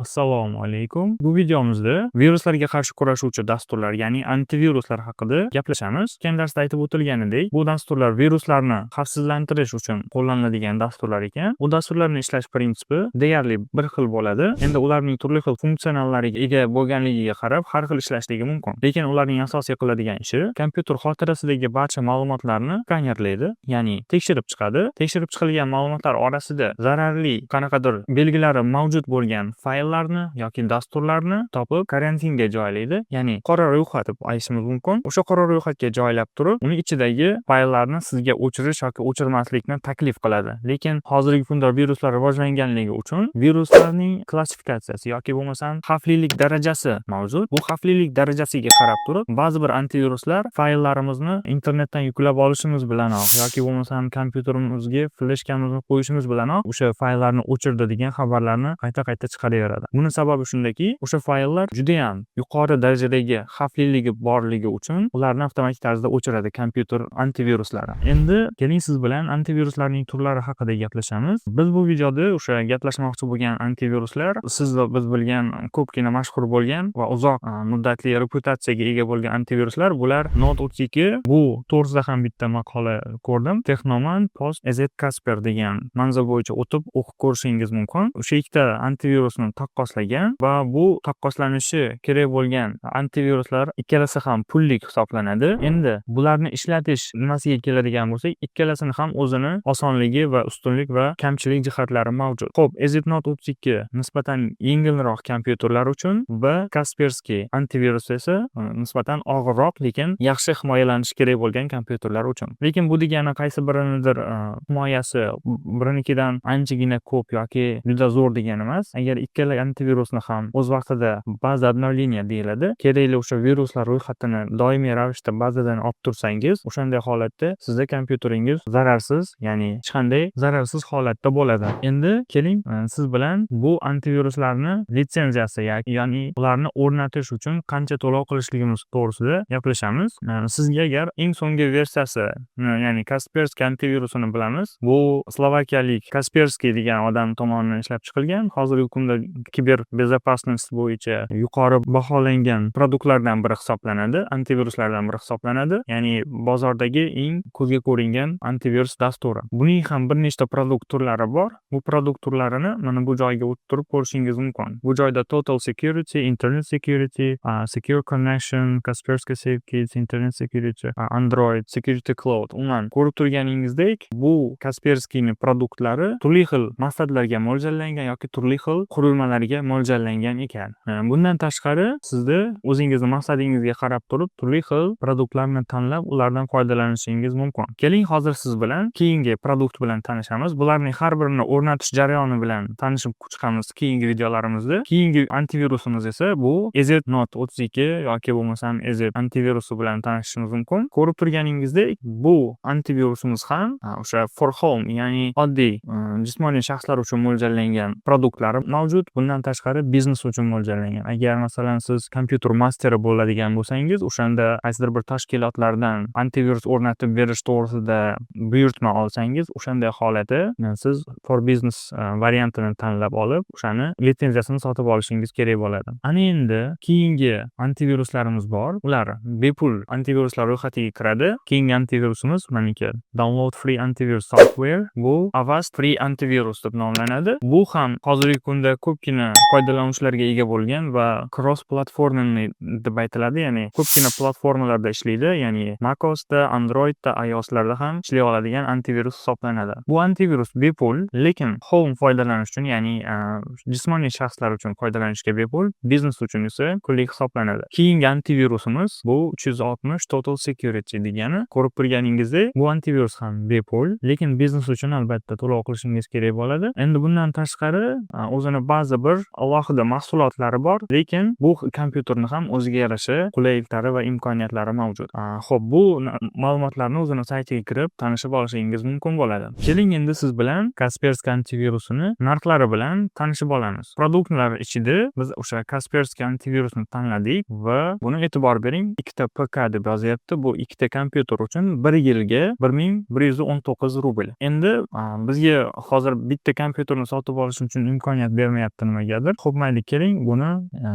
Assalomu alaykum. Bu videomizda viruslarga qarshi kurashuvchi dasturlar, ya'ni antiviruslar haqida gaplashamiz. O'tgan darsda aytib o'tilganidek, bu dasturlar viruslarni xavfsizlantirish uchun qo'llaniladigan dasturlar ekan. Bu dasturlarning ishlash prinsipi deyarli bir xil bo'ladi. Endi ularning turli xil funksionallariga ega bo'lganligiga qarab har xil ishlashligi mumkin. Lekin ularning asosiy qiladigan ishi kompyuter xotirasidagi barcha ma'lumotlarni skanerlaydi, ya'ni tekshirib chiqadi. Tekshirib chiqilgan ma'lumotlar orasida zararli qanaqadir belgilari mavjud bo'lgan fayllarni yoki dasturlarni topib karantinga joylaydi, ya'ni qora ro'yxat deb aytishimiz mumkin. O'sha qora ro'yxatga joylab turib, uni ichidagi fayllarni sizga o'chirish yoki o'chirmaslikni taklif qiladi. Lekin hozirgi kunda viruslar rivojlanganligi uchun viruslarning klassifikatsiyasi yoki bo'lmasam xavflilik darajasi mavjud. Bu xavflilik darajasiga qarab turib, ba'zi bir antiviruslar fayllarimizni internetdan yuklab olishimiz bilanoq yoki bo'lmasam kompyuterimizga fleshkamizni qo'yishimiz bilanoq o'sha fayllarni o'chirdi degan xabarlarni qayta-qayta chiqaraveradi. Buning sababi shundaki, o'sha fayllar juda ham yuqori darajadagi xavfliligi borligi uchun ularni avtomatik tarzda o'chiradi kompyuter antiviruslari. Endi keling siz bilan antiviruslarning turlari haqida gaplashamiz. Biz bu videoda o'sha gaplashmoqchi bo'lgan antiviruslar siz va biz bilgan ko'pgina mashhur bo'lgan va uzoq muddatli reputatsiyaga ega bo'lgan antiviruslar. Bular Node 32, bu to'g'risida ham bitta maqola ko'rdim. Texnoman Post EZ Kasper degan manzil bo'yicha o'tib o'qib ko'rishingiz mumkin. O'sha ikkita antivirusni taqqoslagan va bu taqqoslanishi kerak bo'lgan antiviruslar ikkalasi ham pullik hisoblanadi. Endi bularni ishlatish nimasiga keladigan bo'lsak, ikkalasini ham o'zini osonligi va ustunlik va kamchilik jihatlari mavjud. Xo'p, EZNode 32 nisbatan yengilroq kompyuterlar uchun va Kaspersky antivirus esa nisbatan og'irroq, lekin yaxshi himoyalanish kerak bo'lgan kompyuterlar uchun. Lekin bu degani qaysi birinidir himoyasi birinikidan anchagina ko'p yoki juda zo'r degani emas. Agar ikkala antivirusni ham o'z vaqtida baza обновления deyiladi, kerakli o'sha viruslar ro'yxatini doimiy ravishda bazadan olib tursangiz, o'shanday holatda sizda kompyuteringiz zararsiz, ya'ni hech qanday zararsiz holatda bo'ladi. Endi keling siz bilan bu antiviruslarni litsenziyasi, ya'ni ularni o'rnatish uchun qancha to'lov qilishligimiz to'g'risida gaplashamiz. Sizga agar eng so'nggi versiyasi, ya'ni Kaspersky antivirusini bilamiz. Bu slovakiyalik Kaspersky degan odam tomonidan ishlab chiqilgan. Hozirgi kunda kiber bezopasnost bo'yicha yuqori baholangan produktlardan biri hisoblanadi, antiviruslardan biri hisoblanadi. Ya'ni bozordagi eng ko'zga ko'ringan antivirus dasturi. Buning ham bir nechta produkt turlari bor. Bu produkt turlarini mana bu joyga o'tirib ko'rishingiz mumkin. Bu joyda Total Security, Internet Security, Secure Connection, Kaspersky SafeKit, Internet Security, Android Security Cloud. Umuman ko'rib turganingizdek, bu Kaspersky'ning produktlari turli xil maqsadlarga mo'ljallangan yoki turli xil qurilmalarga mo'ljallangan ekan. Bundan tashqari, sizda o'zingizning maqsadingizga qarab turib turli xil produktlarni tanlab, ulardan foydalanishingiz mumkin. Keling, hozir siz bilan keyingi produkt bilan tanishamiz. Bularning har birini o'rnatish jarayoni bilan tanishib chiqamiz keyingi videolarimizda. Keyingi antivirusimiz esa bu EZNode 32 yoki bo'lmasam EZ antivirusi bilan tanishishimiz mumkin. Ko'rib turganingizdek, bu antivirusimiz ham o'sha for home, ya'ni oddiy jismoniy shaxslar uchun mo'ljallangan produktlari mavjud. Bundan tashqari biznes uchun mo'ljallangan. Agar masalan siz kompyuter masteri bo'ladigan bo'lsangiz, o'shanda qaysidir bir tashkilotlardan antivirus o'rnatib berish to'g'risida buyurtma olsangiz, o'shanday holatda siz for business variantini tanlab olib, o'shani litsenziyasini sotib olishingiz kerak bo'ladi. Ana endi keyingi antiviruslarimiz bor. Ular bepul antiviruslar ro'yxatiga kiradi. Keyingi antivirusimiz meniki Download Free Antivirus Software. Bu Avast Free Antivirus deb nomlanadi. Bu ham hozirgi kunda ko'pgina foydalanuvchilarga ega bo'lgan va cross platformli deb aytiladi, ya'ni ko'pgina platformalarda ishlaydi, ya'ni macOSda, Androidda, iOSlarda ham ishlay oladigan antivirus hisoblanadi. Bu antivirus bepul, lekin home foydalanish uchun, ya'ni jismoniy shaxslar uchun foydalanishga bepul, biznes uchun esa pullik hisoblanadi. Keyingi antivirusimiz bu 360 Total Security degani. Ko'rib turganingizdek, bu antivirus ham bepul, lekin biznes uchun albatta to'lov qilishingiz kerak bo'ladi. Endi bundan tashqari o'zini ba'zi bir alohida mahsulotlari bor, lekin bu kompyuterni ham o'ziga yarasha qulayliklari va imkoniyatlari mavjud. Xo'p, bu ma'lumotlarni o'zini saytiga kirib tanishib olishingiz mumkin bo'ladi. Keling endi siz bilan Kaspersky antivirusini narxlari bilan tanishib olamiz. Produktlar ichida biz o'sha Kaspersky antivirusni tanladik va buni e'tibor bering, ikkita PK deb yozyapti. Bu ikkita kompyuter uchun 1 yilga 1119 rubl. Endi bizga hozir bitta kompyuterni sotib olish uchun imkoniyat bermayapti nima nimagadir. Xo'p, mayli, keling buni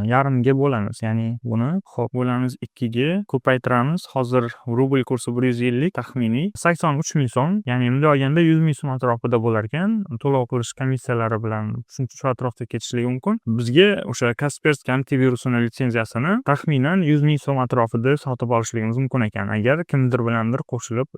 yarimga bo'lamiz. Ya'ni buni xo'p bo'lamiz 2 ga, ko'paytiramiz. Hozir rubl kursi 150, taxminiy 83 ming so'm, ya'ni bunday olganda 100 ming so'm atrofida bo'lar ekan. To'lov qilish komissiyalari bilan shuncha shu atrofda ketishligi mumkin. Bizga o'sha Kaspersky antivirusini litsenziyasini taxminan 100 ming so'm atrofida sotib olishligimiz mumkin ekan, agar kimdir bilandir qo'shilib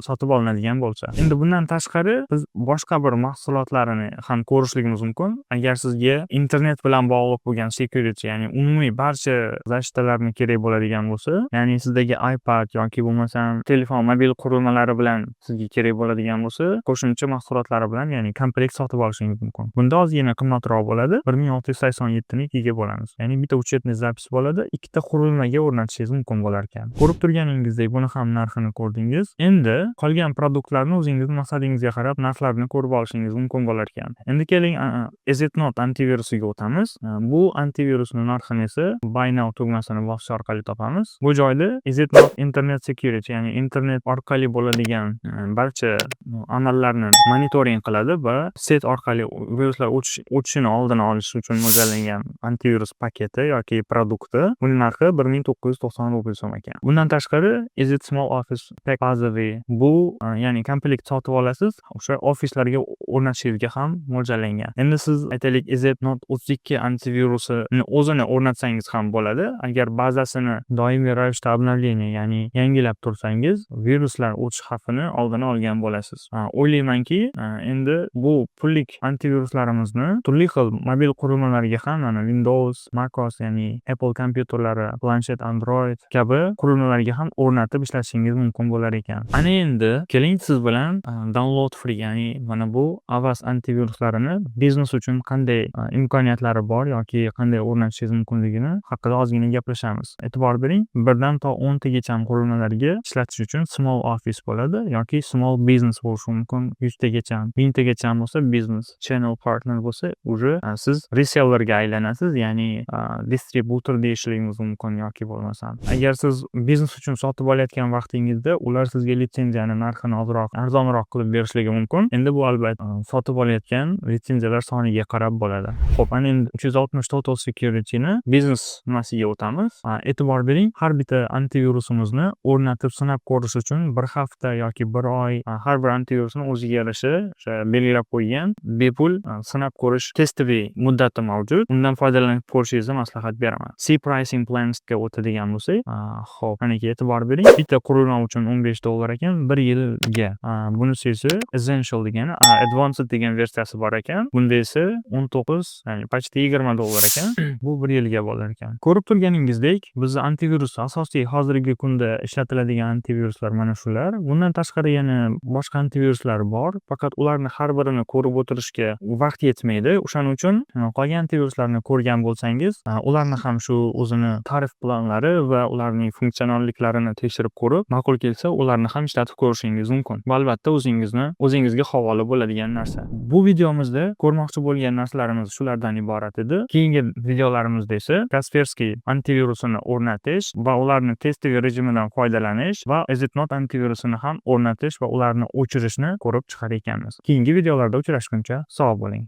sotib olinadigan bo'lsa. Endi bundan tashqari biz boshqa bir mahsulotlarini ham ko'rishligimiz mumkin. Agar sizga internet bilan bog'liq bo'lgan security, ya'ni umumiy barcha защитаlarni kerak bo'ladigan bo'lsa, ya'ni sizdagi iPad yoki bo'lmasam telefon, mobil qurilmalari bilan sizga kerak bo'ladigan bo'lsa, qo'shimcha mahsulotlari bilan, ya'ni komplekt sotib olishingiz mumkin. Bunda ozgina qimmatroq bo'ladi. 1687 ni 2 ga bo'lamiz. Ya'ni bitta uchetni zapis bo'ladi, ikkita qurilmaga o'rnatishingiz mumkin bo'lar ekan. Ko'rib turganingizdek buni ham narxini ko'rdingiz. Endi qolgan produktlarni o'zingiz maqsadingizga qarab narxlarini ko'rib olishingiz mumkin bo'lar ekan. Endi keling EZNote antivirusiga o'tamiz. Bu antivirusning narxini esa Buy Now tugmasini bosish orqali topamiz. Bu joyda EZNote Internet Security, ya'ni internet orqali bo'ladigan barcha amallarni monitoring qiladi va set orqali viruslar o'tishini oldini olish uchun mo'ljallangan antivirus paketi yoki produkti. Buning narxi 1990 rubl so'm ekan. Bundan tashqari EZ Small Office Pack bazaviy, bu ya'ni komplekt sotib olasiz, o'sha ofislarga o'rnatishingizga ham mo'ljallangan. Endi siz aytaylik EZNote 32 antivirusini o'zini o'rnatsangiz ham bo'ladi. Agar bazasini doimiy ravishda obnovleniya, ya'ni yangilab tursangiz, viruslar o'tish xavfini oldini olgan bo'lasiz. O'ylaymanki, endi bu pullik antiviruslarimizni turli xil mobil qurilmalarga ham, mana Windows, MacOS, ya'ni Apple kompyuterlari, planshet, Android kabi qurilmalarga ham o'rnatib ishlatishingiz mumkin bo'lar ekan. Ana endi keling siz bilan download free, ya'ni mana bu Avast antiviruslarini biznes uchun qanday imkoniyatlari bor yoki qanday o'rnatishingiz mumkinligini haqida ozgina gaplashamiz. E'tibor bering, 1 dan to 10 tagacha qurilmalarga ishlatish uchun small office bo'ladi yoki small business bo'lishi mumkin. 100 tagacha, 1000 tagacha bo'lsa business, channel partner bo'lsa уже siz resellerga aylanasiz, ya'ni distributor deyishligimiz mumkin yoki bo'lmasam. Agar siz biznes uchun sotib olayotgan vaqtingizda ular sizga litsenziyani narxini arzonroq qilib berishligi mumkin. Endi bu albatta sotib olayotgan litsenziyalar soniga qarab bo'ladi. Xo'p, ana endi 360 Total Security ni biznes nimasiga o'tamiz. E'tibor bering, har bitta antivirusimizni o'rnatib sinab ko'rish uchun 1 hafta yoki 1 oy har bir antivirusni o'ziga yarasha belgilab qo'ygan bepul sinab ko'rish testoviy muddati mavjud. Undan foydalanib ko'rishingizni maslahat beraman. C pricing plans ga o'tadigan bo'lsak, xo'p, mana e'tibor bering, bitta qurilma uchun $15 ekan, 1 yilga. Bunisi esa Essential degani, Advanced degan versiyasi bor ekan. Bunda esa 19, ya'ni почти $20 ekan. Bu 1 yilga bo'lar ekan. Ko'rib turganingizdek, bizning antivirus asosiy hozirgi kunda ishlatiladigan antiviruslar mana shular. Bundan tashqari yana boshqa antiviruslar bor, faqat ularni har birini ko'rib o'tirishga vaqt yetmaydi. O'shaning uchun qolgan antiviruslarni ko'rgan bo'lsangiz, ularni ham shu o'zini tarif planlari va ularning funksionalliklarini tekshirib ko'rib, ma'qul kelsa, ularni ham ishlatib ko'rishingiz mumkin. Bu albatta o'zingizga havola bo'ladigan narsa. Bu videomizda ko'rmoqchi bo'lgan narsalarimiz shulardan iborat edi. Keyingi videolarimizda esa Kaspersky antivirusini o'rnatish va ularni testoviy rejimidan foydalanish va EZNote antivirusini ham o'rnatish va ularni o'chirishni ko'rib chiqar ekanmiz. Keyingi videolarda uchrashguncha sog' bo'ling.